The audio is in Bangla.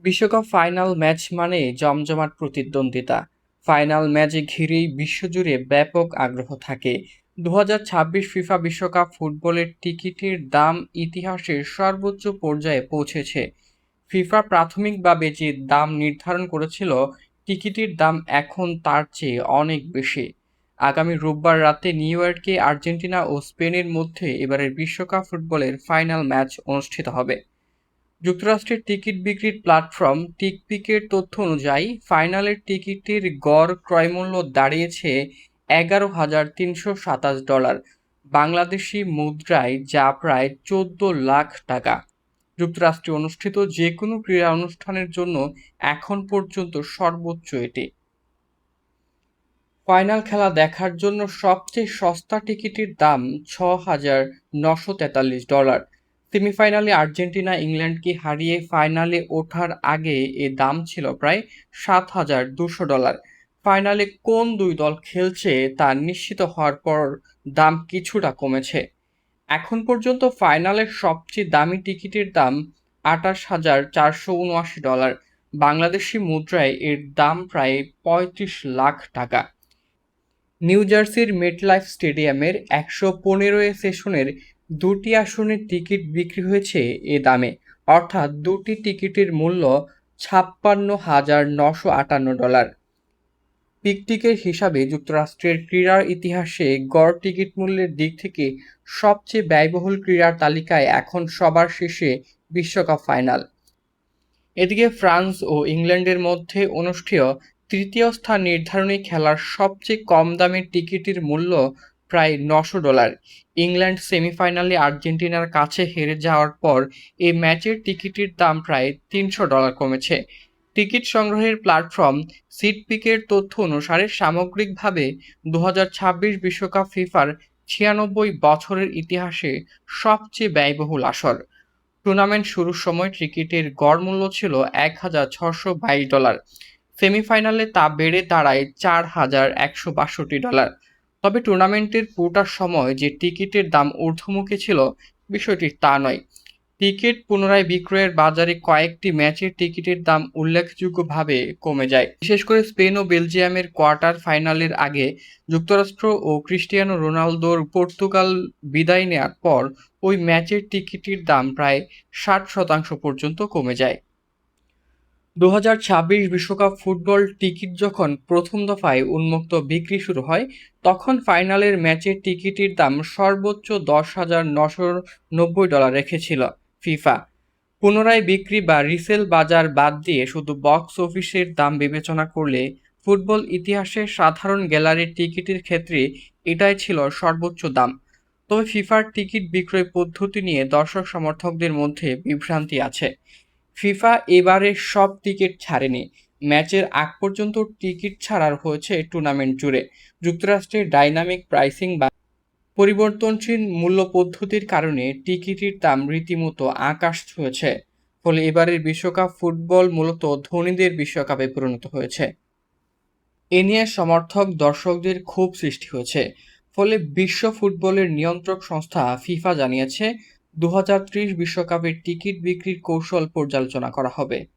বিশ্বকাপ ফাইনাল ম্যাচ মানে জমজমাট প্রতিদ্বন্দ্বিতা। ফাইনাল ম্যাচে ঘিরেই বিশ্বজুড়ে ব্যাপক আগ্রহ থাকে। 2026 ফিফা বিশ্বকাপ ফুটবলের টিকিটের দাম ইতিহাসের সর্বোচ্চ পর্যায়ে পৌঁছেছে। ফিফা প্রাথমিকভাবে যে দাম নির্ধারণ করেছিল, টিকিটের দাম এখন তার চেয়ে অনেক বেশি। আগামী রোববার রাতে নিউ ইয়র্কে আর্জেন্টিনা ও স্পেনের মধ্যে এবারের বিশ্বকাপ ফুটবলের ফাইনাল ম্যাচ অনুষ্ঠিত হবে। যুক্তরাষ্ট্রের টিকিট বিক্রির প্ল্যাটফর্ম টিকপিকের তথ্য অনুযায়ী ফাইনালের টিকিটের গড় ক্রয়মূল্য দাঁড়িয়েছে $11,327, বাংলাদেশি মুদ্রায় যা প্রায় 14 লাখ টাকা। যুক্তরাষ্ট্রে অনুষ্ঠিত যে কোনো ক্রীড়া অনুষ্ঠানের জন্য এখন পর্যন্ত সর্বোচ্চ এটি। ফাইনাল খেলা দেখার জন্য সবচেয়ে সস্তা টিকিটের দাম $6,943। সেমিফাইনালে আর্জেন্টিনা ইংল্যান্ডকে হারিয়ে ফাইনালে ওঠার আগে এ দাম ছিল প্রায় $7,200। ফাইনালে কোন দুই দল খেলছে তা নিশ্চিত হওয়ার পর দাম কিছুটা কমেছে। এখন পর্যন্ত ফাইনালের সবচেয়ে দামি টিকিটের দাম $28,479। বাংলাদেশি মুদ্রায় এর দাম প্রায় 35 লাখ টাকা। নিউ জার্সির মেটলাইফ স্টেডিয়ামের 115 সেশনের দুটি আসনের টিকিট বিক্রি হয়েছে এ দামে, অর্থাৎ দুটি টিকিটের মূল্য $56,958। পিকটিকের হিসাবে যুক্তরাষ্ট্রের ক্রীড়ার ইতিহাসে গড় টিকিট মূল্যের দিক থেকে সবচেয়ে ব্যয়বহুল ক্রীড়ার তালিকায় এখন সবার শীর্ষে বিশ্বকাপ ফাইনাল। এদিকে ফ্রান্স ও ইংল্যান্ডের মধ্যে অনুষ্ঠেয় তৃতীয় স্থান নির্ধারণী খেলার সবচেয়ে কম দামের টিকিটের মূল্য প্রায় $900। ইংল্যান্ড সেমিফাইনালে আর্জেন্টিনার কাছে হেরে যাওয়ার পর এই ম্যাচের টিকিটের দাম প্রায় $300 কমেছে। টিকিট সংগ্রহের প্ল্যাটফর্ম সিটপিকের তথ্য অনুসারে সামগ্রিকভাবে 2026 বিশ্বকাপ ফিফার 96 বছরের ইতিহাসে সবচেয়ে ব্যয়বহুল আসর। টুর্নামেন্ট শুরুর সময় টিকিটের গড় মূল্য ছিল $1,622। সেমিফাইনালে তা বেড়ে দাঁড়ায় $4,162। তবে টুর্নামেন্টের পুরোটা সময় যে টিকিটের দাম ঊর্ধ্বমুখী ছিল, বিষয়টি তা নয়। টিকিট পুনরায় বিক্রয়ের বাজারে কয়েকটি ম্যাচের টিকিটের দাম উল্লেখযোগ্যভাবে কমে যায়। বিশেষ করে স্পেন ও বেলজিয়ামের কোয়ার্টার ফাইনালের আগে যুক্তরাষ্ট্র ও ক্রিস্টিয়ানো রোনালদোর পর্তুগাল বিদায় নেয়ার পর ওই ম্যাচের টিকিটের দাম প্রায় 60% পর্যন্ত কমে যায়। 2026 বিশ্বকাপ ফুটবল টিকিট যখন প্রথম দফায় উন্মুক্ত বিক্রি শুরু হয়, তখন ফাইনালের ম্যাচের টিকিটের দাম সর্বোচ্চ $10,990 রেখেছিল ফিফা। পুনরায় বিক্রি বা রিসেল বাজার বাদ দিয়ে শুধু বক্স অফিসের দাম বিবেচনা করলে ফুটবল ইতিহাসে সাধারণ গ্যালারির টিকিটের ক্ষেত্রে এটাই ছিল সর্বোচ্চ দাম। তবে ফিফার টিকিট বিক্রয় পদ্ধতি নিয়ে দর্শক সমর্থকদের মধ্যে বিভ্রান্তি আছে। ফিফা এবারে সব টিকিট ছাড়েনি। ম্যাচের আগ পর্যন্ত টিকিট ছাড়ার হয়েছে টুর্নামেন্ট জুড়ে। যুক্তরাষ্ট্রের ডাইনামিক প্রাইসিং বা পরিবর্তনশীল মূল্য পদ্ধতির কারণে টিকিটের দাম রীতিমতো আকাশ ছুঁয়েছে। ফলে এবারের বিশ্বকাপ ফুটবল মূলত ধনীদের বিশ্বকাপে পরিণত হয়েছে। এ নিয়ে সমর্থক দর্শকদের ক্ষোভ সৃষ্টি হয়েছে। ফলে বিশ্ব ফুটবলের নিয়ন্ত্রক সংস্থা ফিফা জানিয়েছে 2030 বিশ্বকাপের টিকিট বিক্রির কৌশল পর্যালোচনা করা হবে।